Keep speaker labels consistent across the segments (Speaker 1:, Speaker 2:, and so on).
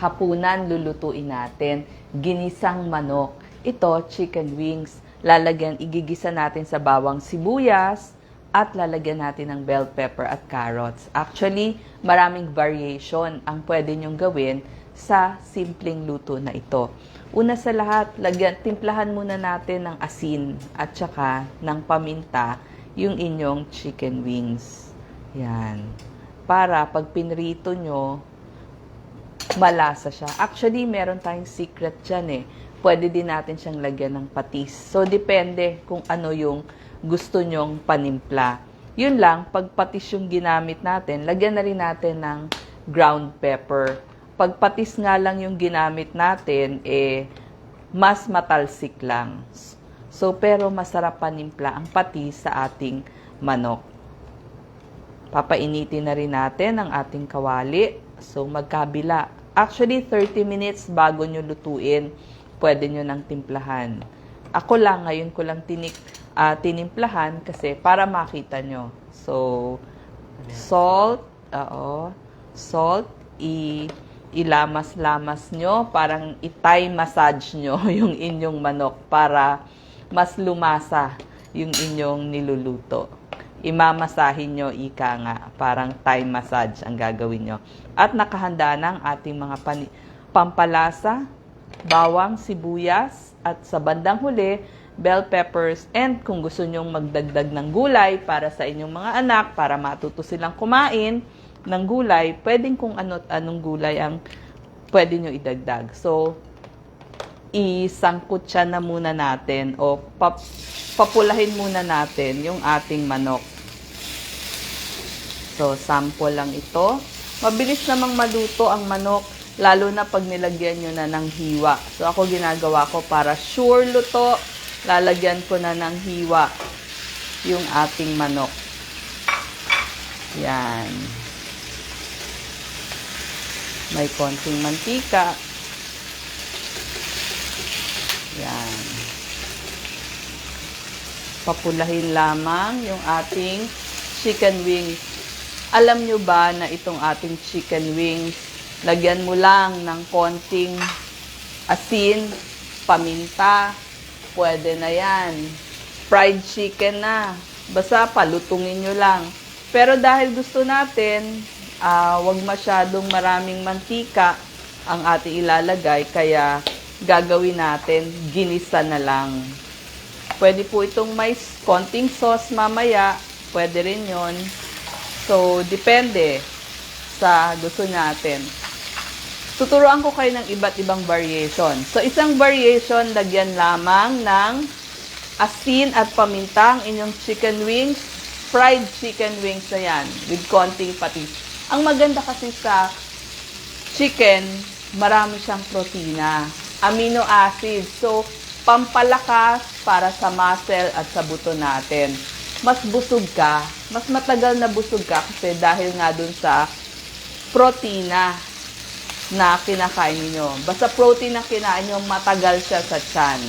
Speaker 1: hapunan lulutuin natin, ginisang manok. Ito, chicken wings. Igigisa natin sa bawang sibuyas at lalagyan natin ng bell pepper at carrots. Actually, maraming variation ang pwede nyong gawin sa simpleng luto na ito. Una sa lahat, timplahan muna natin ng asin at saka ng paminta yung inyong chicken wings. Yan. Para pag pinrito nyo, malasa siya. Actually, meron tayong secret dyan eh. Pwede din natin siyang lagyan ng patis. So, depende kung ano yung gusto nyong panimpla. Yun lang, pag patis yung ginamit natin, lagyan na rin natin ng ground pepper. Pag patis nga lang yung ginamit natin, mas matalsik lang. So, pero masarap panimpla ang patis sa ating manok. Papainitin na rin natin ang ating kawali. So, magkabila. Actually, 30 minutes bago nyo lutuin, pwede nyo nang timplahan. Ako lang, ngayon ko lang tinimplahan kasi para makita nyo. So, salt, ilamas-lamas nyo, parang itay massage nyo yung inyong manok para mas lumasa yung inyong niluluto. Imamasahin nyo, ika nga, parang Thai massage ang gagawin nyo. At nakahanda na ang ating mga pampalasa, bawang, sibuyas, at sa bandang huli, bell peppers, and kung gusto nyong magdagdag ng gulay para sa inyong mga anak, para matuto silang kumain ng gulay, pwedeng kung anong gulay ang pwede nyo idagdag. So, isangkut siya na muna natin o papulahin muna natin yung ating manok. So, sample lang ito. Mabilis namang maluto ang manok, lalo na pag nilagyan nyo na ng hiwa. So, ako ginagawa ko para sure luto, lalagyan ko na ng hiwa yung ating manok. Yan. May konting mantika. Yan. Papulahin lamang yung ating chicken wings. Alam nyo ba na itong ating chicken wings, lagyan mo lang ng konting asin, paminta, pwede na yan. Fried chicken na. Basta palutungin nyo lang. Pero dahil gusto natin, wag masyadong maraming mantika ang ating ilalagay, kaya gagawin natin, ginisa na lang. Pwede po itong may konting sauce mamaya, pwede rin yon. So, depende sa gusto natin. Tuturuan ko kayo ng iba't ibang variation. So, isang variation, lagyan lamang ng asin at paminta ang inyong chicken wings. Fried chicken wings na yan, with konting patis. Ang maganda kasi sa chicken, marami siyang protina, amino acids. So, pampalakas para sa muscle at sa buto natin. Mas busog ka, mas matagal na busog ka kasi dahil nga dun sa protina na kinakain niyo. Basta protein na kinain niyo, matagal siya sa tiyan.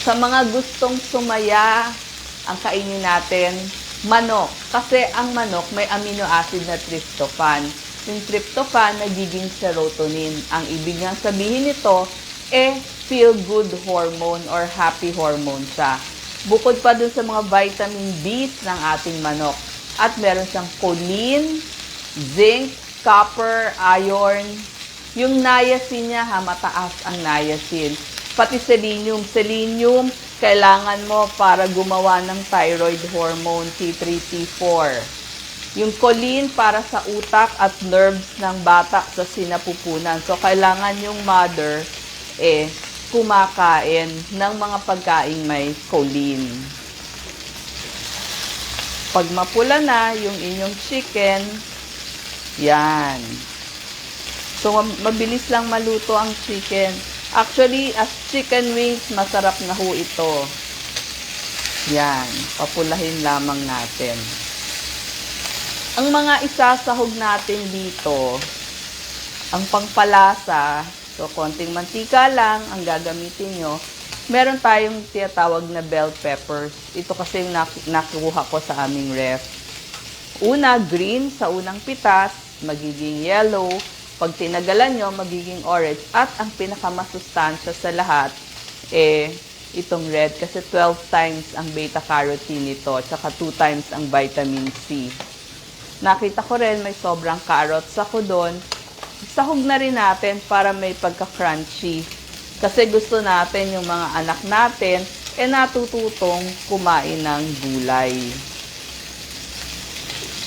Speaker 1: Sa mga gustong sumaya, ang kainin natin, manok. Kasi ang manok may amino acid na tryptophan. Yung tryptophan nagiging serotonin. Ang ibig nga sabihin nito, feel-good hormone or happy hormone siya. Bukod pa dun sa mga vitamin B ng ating manok. At meron siyang choline, zinc, copper, iron. Yung niacin niya, mataas ang niacin. Pati selenium. Selenium, kailangan mo para gumawa ng thyroid hormone T3, T4. Yung choline para sa utak at nerves ng bata sa sinapupunan. So, kailangan yung mother, kumakain ng mga pagkain may choline. Pag mapula na yung inyong chicken, yan. So, mabilis lang maluto ang chicken. Actually, as chicken wings, masarap na ho ito. Yan. Papulahin lamang natin. Ang mga isasahog natin dito, ang pangpalasa, so konting mantika lang ang gagamitin nyo. Meron tayong tinatawag na bell peppers. Ito kasi yung nakuha ko sa aming ref. Una, green sa unang pitas, magiging yellow. Pag tinagalan nyo, magiging orange. At ang pinakamasustansya sa lahat, itong red. Kasi 12 times ang beta-carotene nito, tsaka 2 times ang vitamin C. Nakita ko rin, may sobrang carrots ako doon. Sahog na rin natin para may pagka-crunchy. Kasi gusto natin yung mga anak natin, natututong kumain ng gulay.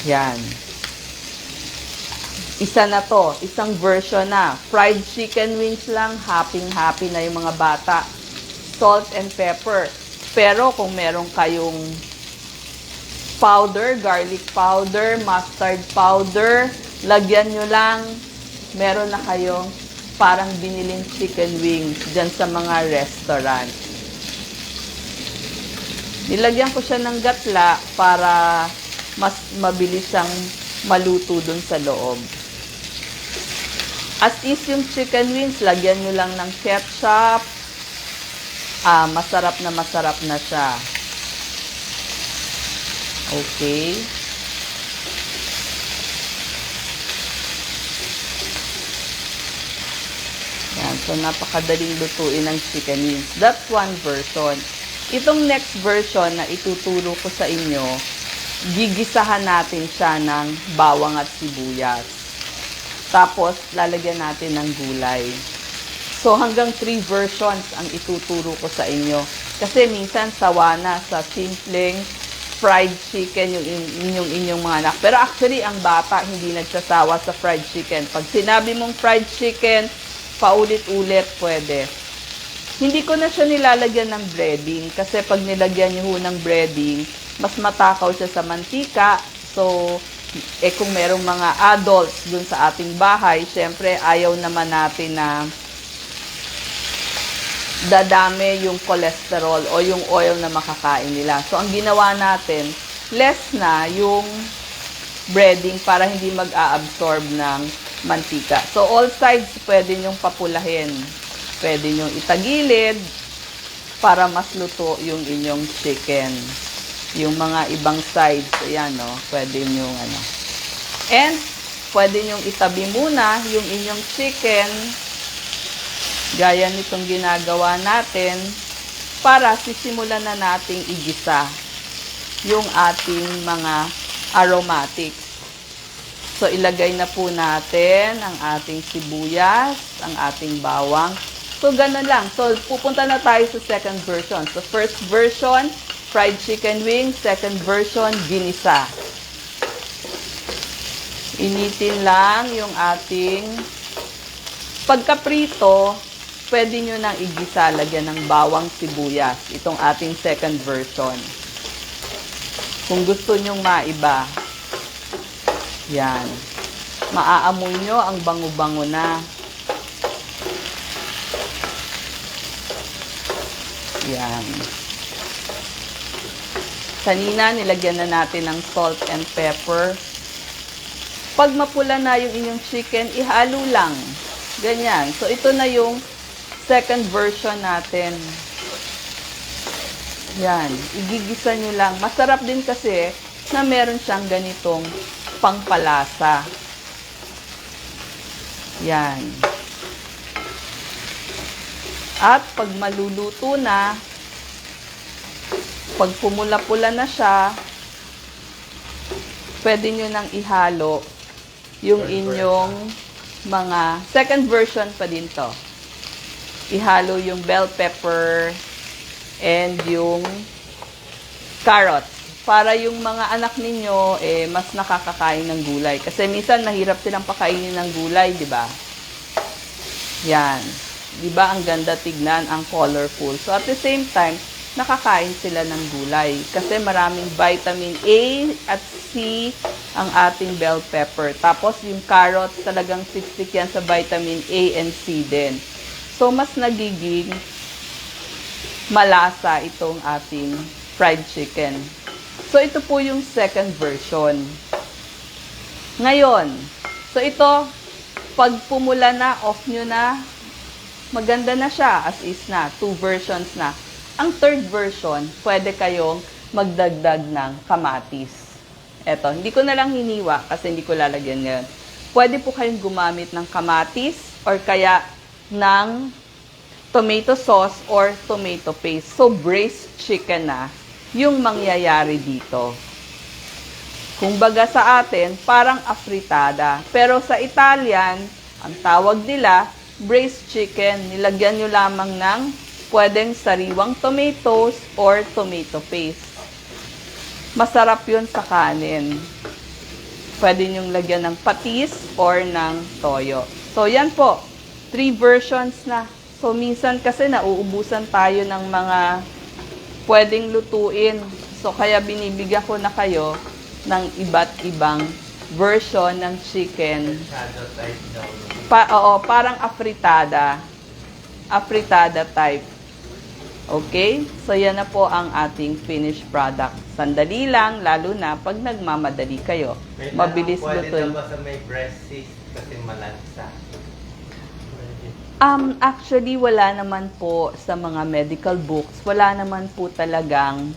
Speaker 1: Yan. Isa na to, isang version na. Fried chicken wings lang, happy-happy na yung mga bata. Salt and pepper. Pero kung meron kayong powder, garlic powder, mustard powder, lagyan nyo lang. Meron na kayong parang biniling chicken wings dyan sa mga restaurant. Nilagyan ko siya ng gatla para mas mabilis siyang maluto dun sa loob. As is yung chicken wings, lagyan nyo lang ng ketchup. Masarap na siya. Okay. Yan. So, napakadaling lutuin ng chicken wings. That's one version. Itong next version na ituturo ko sa inyo, gigisahan natin siya ng bawang at sibuyas. Tapos, lalagyan natin ng gulay. So, hanggang 3 versions ang ituturo ko sa inyo. Kasi minsan, sawa na sa simpleng fried chicken yung inyong mga anak. Pero actually, ang bata hindi nagsasawa sa fried chicken. Pag sinabi mong fried chicken, paulit-ulit pwede. Hindi ko na siya nilalagyan ng breading kasi pag nilagyan niyo ng breading, mas matakaw siya sa mantika. So, kung merong mga adults dun sa ating bahay, syempre ayaw naman natin na dadami yung cholesterol o yung oil na makakain nila. So, ang ginawa natin, less na yung breading para hindi mag-a-absorb ng mantika. So, all sides pwede nyong papulahin. Pwede nyong itagilid para mas luto yung inyong chicken. Yung mga ibang sides, ayan, no, pwede nyong And, pwede nyong itabi muna yung inyong chicken, gaya nitong ginagawa natin, para sisimulan na nating igisa yung ating mga aromatics. So, ilagay na po natin ang ating sibuyas, ang ating bawang. So, ganun lang. So, pupunta na tayo sa second version. So, first version, fried chicken wings. Second version, ginisa. Initin lang yung ating pagkaprito. Pwede nyo nang igisa, lagyan ng bawang sibuyas. Itong ating second version. Kung gusto nyong maiba, yan. Maaamoy nyo ang bango-bango na. Yan. Kanina, nilagyan na natin ng salt and pepper. Pag mapula na yung inyong chicken, ihalo lang. Ganyan. So, ito na yung second version natin. Yan. Igigisa nyo lang. Masarap din kasi na meron siyang ganitong pangpalasa. Yan. At pag maluluto na, pag pumula-pula na siya, pwede nyo nang ihalo yung inyong mga, second version pa din to. Ihalo yung bell pepper and yung carrots. Para yung mga anak ninyo, mas nakakakain ng gulay. Kasi minsan, mahirap silang pakainin ng gulay, di ba? Yan. Di ba, ang ganda tignan, ang colorful. So, at the same time, nakakain sila ng gulay. Kasi maraming vitamin A at C ang ating bell pepper. Tapos, yung carrots, talagang siksik yan sa vitamin A and C din. So, mas nagiging malasa itong ating fried chicken. So, ito po yung second version. Ngayon, so ito, pag pumula na, off nyo na, maganda na siya, as is na, 2 versions na. Ang third version, pwede kayong magdagdag ng kamatis. Eto, hindi ko na lang hiniwa kasi hindi ko lalagyan ngayon. Pwede po kayong gumamit ng kamatis or kaya ng tomato sauce or tomato paste. So, braised chicken na yung mangyayari dito. Kung baga sa atin, parang afritada. Pero sa Italian, ang tawag nila, braised chicken. Nilagyan nyo lamang ng pwedeng sariwang tomatoes or tomato paste. Masarap yun sa kanin. Pwede nyong lagyan ng patis or ng toyo. So, yan po. 3 versions na. So, minsan kasi nauubusan tayo ng mga pwedeng lutuin. So, kaya binibigyan ko na kayo ng iba't ibang version ng chicken. Oo, parang afritada. Afritada type. Okay? So, yan na po ang ating finished product. Sandali lang, lalo na pag nagmamadali kayo. Mabilis lutuin.
Speaker 2: Pwede ba sa may breast cyst kasi malansa?
Speaker 1: Actually, wala naman po sa mga medical books, wala naman po talagang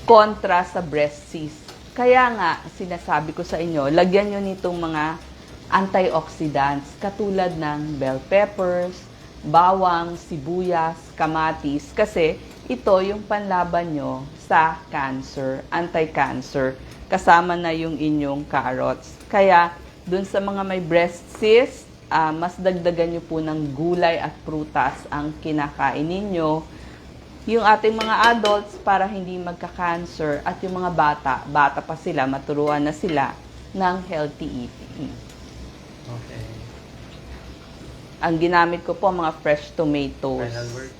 Speaker 1: kontra sa breast cyst. Kaya nga, sinasabi ko sa inyo, lagyan nyo nitong mga antioxidants katulad ng bell peppers, bawang, sibuyas, kamatis, kasi ito yung panlaban nyo sa cancer, anti-cancer, kasama na yung inyong carrots. Kaya, dun sa mga may breast cyst, mas dagdagan nyo po ng gulay at prutas ang kinakain ninyo. Yung ating mga adults para hindi magka-cancer at yung mga bata pa sila, maturuan na sila ng healthy eating.
Speaker 2: Okay.
Speaker 1: Ang ginamit ko po mga fresh tomatoes.
Speaker 2: Final word.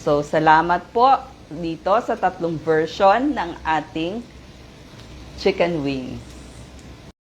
Speaker 1: So, salamat po dito sa 3 version ng ating chicken wings.